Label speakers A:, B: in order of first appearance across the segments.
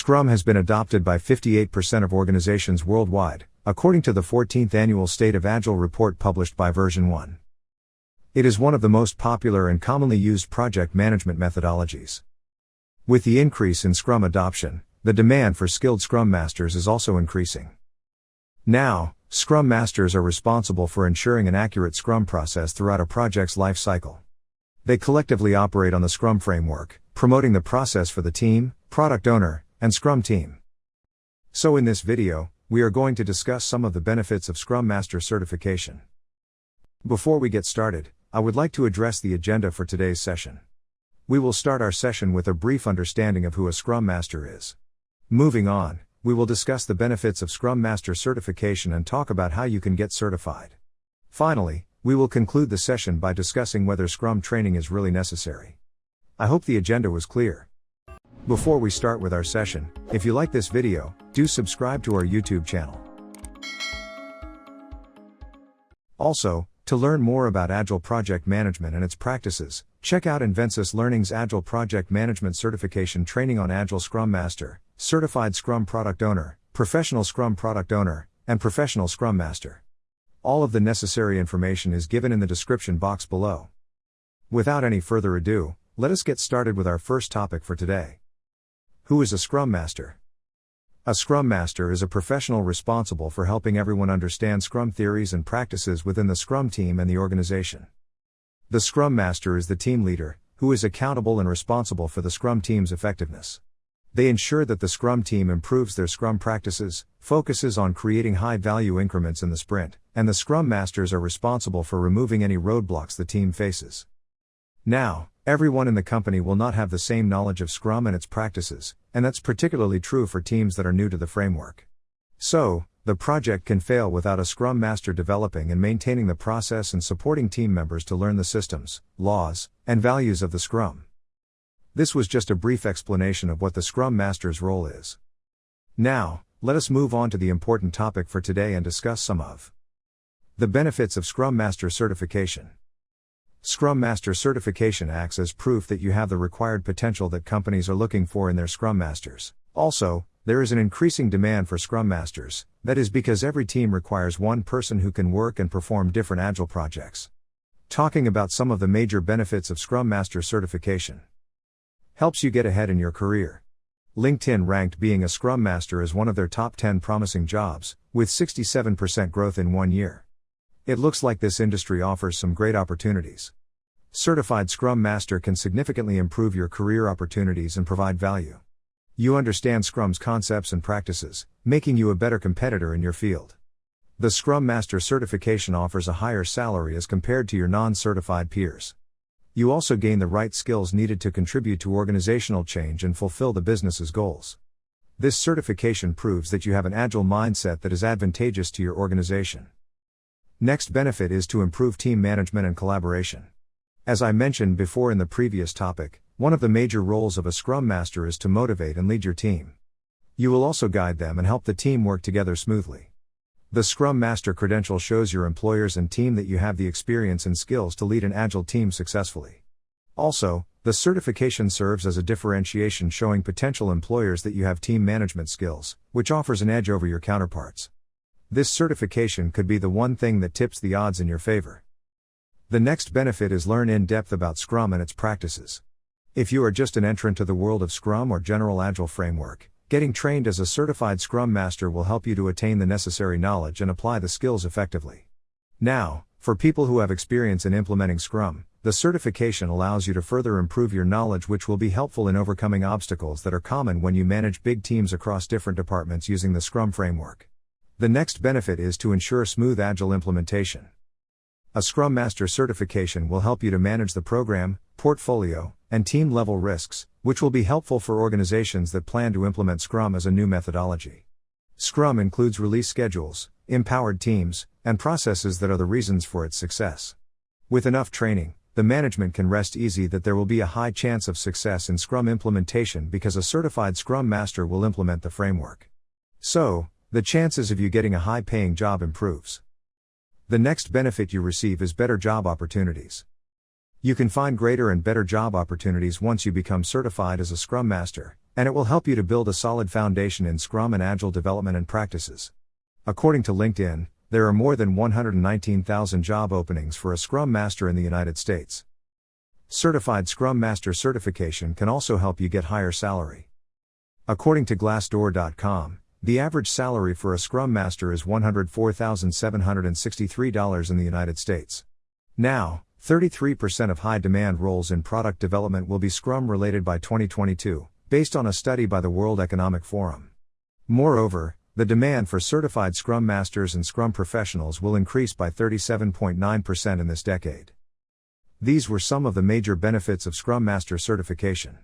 A: Scrum has been adopted by 58% of organizations worldwide, according to the 14th Annual State of Agile report published by Version 1. It is one of the most popular and commonly used project management methodologies. With the increase in Scrum adoption, the demand for skilled Scrum Masters is also increasing. Now, Scrum Masters are responsible for ensuring an accurate Scrum process throughout a project's life cycle. They collectively operate on the Scrum framework, promoting the process for the team, product owner, and Scrum team. So in this video, we are going to discuss some of the benefits of Scrum Master Certification. Before we get started, I would like to address the agenda for today's session. We will start our session with a brief understanding of who a Scrum Master is. Moving on, we will discuss the benefits of Scrum Master Certification and talk about how you can get certified. Finally, we will conclude the session by discussing whether Scrum training is really necessary. I hope the agenda was clear. Before we start with our session, if you like this video, do subscribe to our YouTube channel. Also, to learn more about Agile project management and its practices, check out Invensis Learning's Agile Project Management Certification training on Agile Scrum Master, Certified Scrum Product Owner, Professional Scrum Product Owner, and Professional Scrum Master. All of the necessary information is given in the description box below. Without any further ado, let us get started with our first topic for today. Who is a Scrum Master? A Scrum Master is a professional responsible for helping everyone understand Scrum theories and practices within the Scrum team and the organization. The Scrum Master is the team leader, who is accountable and responsible for the Scrum team's effectiveness. They ensure that the Scrum team improves their Scrum practices, focuses on creating high-value increments in the sprint, and the Scrum Masters are responsible for removing any roadblocks the team faces. Now, everyone in the company will not have the same knowledge of Scrum and its practices, and that's particularly true for teams that are new to the framework. So, the project can fail without a Scrum Master developing and maintaining the process and supporting team members to learn the systems, laws, and values of the Scrum. This was just a brief explanation of what the Scrum Master's role is. Now, let us move on to the important topic for today and discuss some of the benefits of Scrum Master Certification. Scrum Master Certification acts as proof that you have the required potential that companies are looking for in their Scrum Masters. Also, there is an increasing demand for Scrum Masters, that is because every team requires one person who can work and perform different Agile projects. Talking about some of the major benefits of Scrum Master Certification. Helps you get ahead in your career. LinkedIn ranked being a Scrum Master as one of their top 10 promising jobs, with 67% growth in 1 year. It looks like this industry offers some great opportunities. Certified Scrum Master can significantly improve your career opportunities and provide value. You understand Scrum's concepts and practices, making you a better competitor in your field. The Scrum Master Certification offers a higher salary as compared to your non-certified peers. You also gain the right skills needed to contribute to organizational change and fulfill the business's goals. This certification proves that you have an Agile mindset that is advantageous to your organization. Next benefit is to improve team management and collaboration. As I mentioned before in the previous topic, one of the major roles of a Scrum Master is to motivate and lead your team. You will also guide them and help the team work together smoothly. The Scrum Master credential shows your employers and team that you have the experience and skills to lead an Agile team successfully. Also, the certification serves as a differentiation showing potential employers that you have team management skills, which offers an edge over your counterparts. This certification could be the one thing that tips the odds in your favor. The next benefit is learn in depth about Scrum and its practices. If you are just an entrant to the world of Scrum or general Agile framework, getting trained as a certified Scrum Master will help you to attain the necessary knowledge and apply the skills effectively. Now, for people who have experience in implementing Scrum, the certification allows you to further improve your knowledge, which will be helpful in overcoming obstacles that are common when you manage big teams across different departments using the Scrum framework. The next benefit is to ensure smooth Agile implementation. A Scrum Master certification will help you to manage the program, portfolio, and team-level risks, which will be helpful for organizations that plan to implement Scrum as a new methodology. Scrum includes release schedules, empowered teams, and processes that are the reasons for its success. With enough training, the management can rest easy that there will be a high chance of success in Scrum implementation because a certified Scrum Master will implement the framework. So, the chances of you getting a high-paying job improves. The next benefit you receive is better job opportunities. You can find greater and better job opportunities once you become certified as a Scrum Master, and it will help you to build a solid foundation in Scrum and Agile development and practices. According to LinkedIn, there are more than 119,000 job openings for a Scrum Master in the United States. Certified Scrum Master Certification can also help you get higher salary. According to Glassdoor.com, the average salary for a Scrum Master is $104,763 in the United States. Now, 33% of high-demand roles in product development will be Scrum-related by 2022, based on a study by the World Economic Forum. Moreover, the demand for certified Scrum Masters and Scrum professionals will increase by 37.9% in this decade. These were some of the major benefits of Scrum Master certification.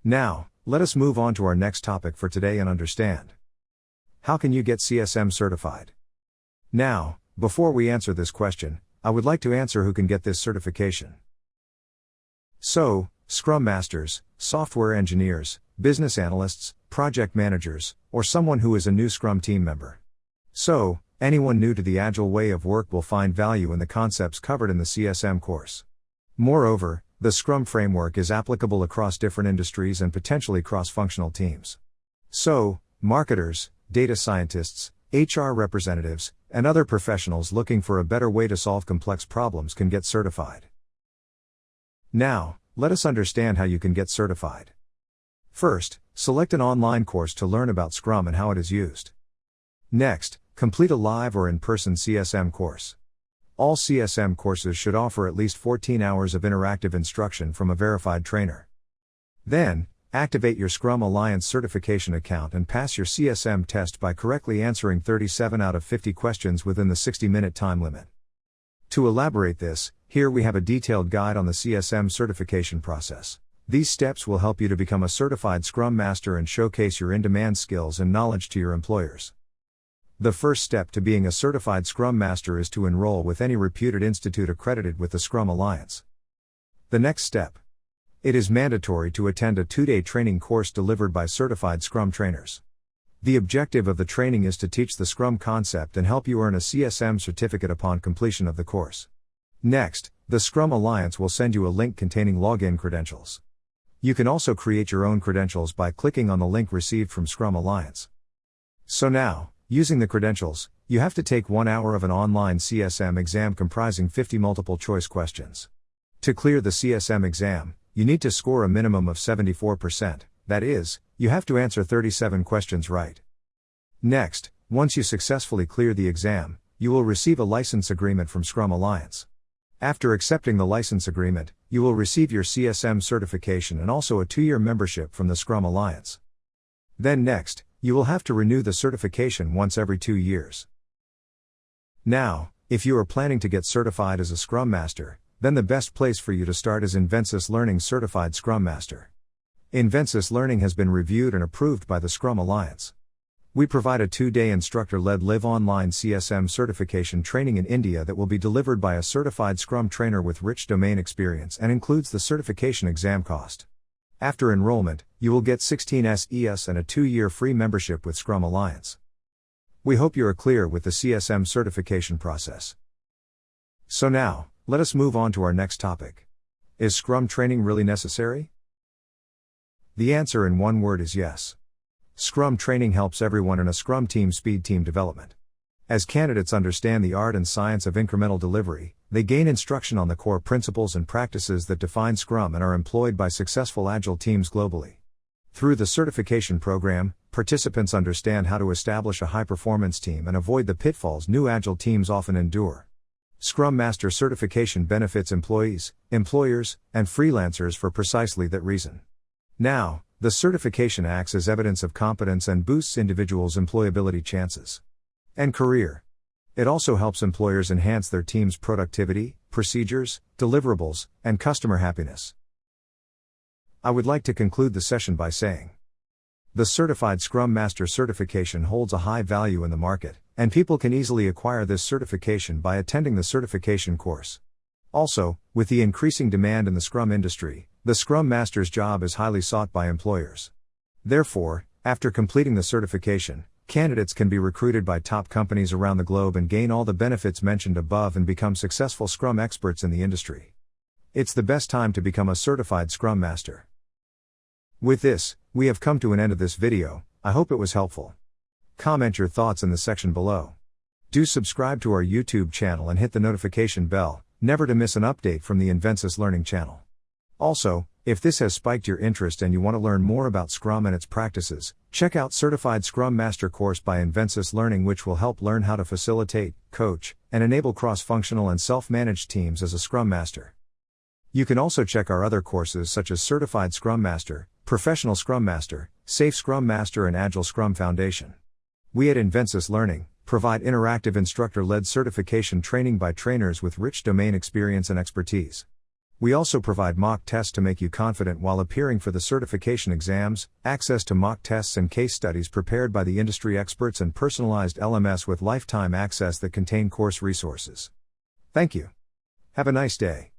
A: Now, let us move on to our next topic for today and understand. How can you get CSM certified? Now, before we answer this question, I would like to answer who can get this certification. So, Scrum Masters, software engineers, business analysts, project managers, or someone who is a new Scrum team member. So, anyone new to the Agile way of work will find value in the concepts covered in the CSM course. Moreover, the Scrum framework is applicable across different industries and potentially cross-functional teams. So, marketers, data scientists, HR representatives, and other professionals looking for a better way to solve complex problems can get certified. Now, let us understand how you can get certified. First, select an online course to learn about Scrum and how it is used. Next, complete a live or in-person CSM course. All CSM courses should offer at least 14 hours of interactive instruction from a verified trainer. Then, activate your Scrum Alliance certification account and pass your CSM test by correctly answering 37 out of 50 questions within the 60-minute time limit. To elaborate this, here we have a detailed guide on the CSM certification process. These steps will help you to become a certified Scrum Master and showcase your in-demand skills and knowledge to your employers. The first step to being a certified Scrum Master is to enroll with any reputed institute accredited with the Scrum Alliance. The next step. It is mandatory to attend a 2-day training course delivered by certified Scrum trainers. The objective of the training is to teach the Scrum concept and help you earn a CSM certificate upon completion of the course. Next, the Scrum Alliance will send you a link containing login credentials. You can also create your own credentials by clicking on the link received from Scrum Alliance. So now, using the credentials, you have to take 1 hour of an online CSM exam comprising 50 multiple-choice questions. To clear the CSM exam, you need to score a minimum of 74%, that is, you have to answer 37 questions right. Next, once you successfully clear the exam, you will receive a license agreement from Scrum Alliance. After accepting the license agreement, you will receive your CSM certification and also a 2-year membership from the Scrum Alliance. Then next, you will have to renew the certification once every 2 years. Now, if you are planning to get certified as a Scrum Master, then the best place for you to start is Invensis Learning Certified Scrum Master. Invensis Learning has been reviewed and approved by the Scrum Alliance. We provide a 2-day instructor-led live online CSM certification training in India that will be delivered by a certified Scrum trainer with rich domain experience and includes the certification exam cost. After enrollment, you will get 16 SES and a 2-year free membership with Scrum Alliance. We hope you are clear with the CSM certification process. So now, let us move on to our next topic. Is Scrum training really necessary? The answer in one word is yes. Scrum training helps everyone in a Scrum team speed team development. As candidates understand the art and science of incremental delivery, they gain instruction on the core principles and practices that define Scrum and are employed by successful Agile teams globally. Through the certification program, participants understand how to establish a high-performance team and avoid the pitfalls new Agile teams often endure. Scrum Master certification benefits employees, employers, and freelancers for precisely that reason. Now, the certification acts as evidence of competence and boosts individuals' employability chances and career. It also helps employers enhance their team's productivity, procedures, deliverables, and customer happiness. I would like to conclude the session by saying, the Certified Scrum Master certification holds a high value in the market, and people can easily acquire this certification by attending the certification course. Also, with the increasing demand in the Scrum industry, the Scrum Master's job is highly sought by employers. Therefore, after completing the certification, candidates can be recruited by top companies around the globe and gain all the benefits mentioned above and become successful Scrum experts in the industry. It's the best time to become a certified Scrum Master. With this, We have come to an end of this video. I hope it was helpful. Comment your thoughts in the section below. Do subscribe to our YouTube channel and hit the notification bell, never to miss an update from the Invensis Learning channel. Also, if this has spiked your interest and you want to learn more about Scrum and its practices, check out Certified Scrum Master course by Invensis Learning, which will help learn how to facilitate, coach, and enable cross-functional and self-managed teams as a Scrum Master. You can also check our other courses such as Certified Scrum Master, Professional Scrum Master, Safe Scrum Master and Agile Scrum Foundation. We at Invensis Learning provide interactive instructor-led certification training by trainers with rich domain experience and expertise. We also provide mock tests to make you confident while appearing for the certification exams, access to mock tests and case studies prepared by the industry experts, and personalized LMS with lifetime access that contain course resources. Thank you. Have a nice day.